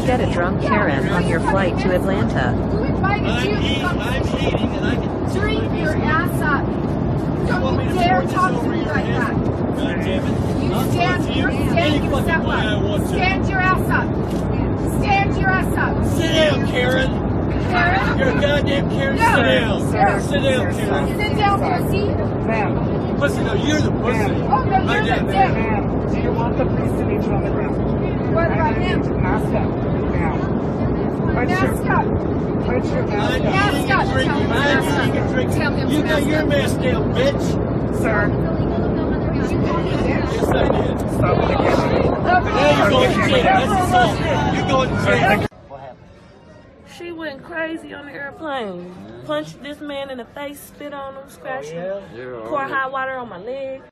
get a drunk Karen on your flight to Atlanta? Who invited you to come I'm eating and I can drink your ass up? Don't you dare talk to me like that. God damn it. You stand yourself up. Stand your ass up. Stand your ass up. Sit down, Karen. Karen? You're a goddamn Karen. No. Sit down. Sir. Sit down, Karen. Sit down, pussy. Ma'am. Pussy, no, you're the pussy. Oh, no, Right you're there, the man. dick. Ma'am, do you want the police to meet you on the ground? What about him? Mask up. Now. Mask up. Put your mask up. I'm eating and drinking. I'm eating and drinking. Tell him You to got mask your up. mask down, bitch. Sir, Yes, I did. stop with the camera. Now you're going to jail. That's assault. You're going to jail. She went crazy on the airplane. Punched this man in the face, spit on him, scratched him, poured hot water on my leg.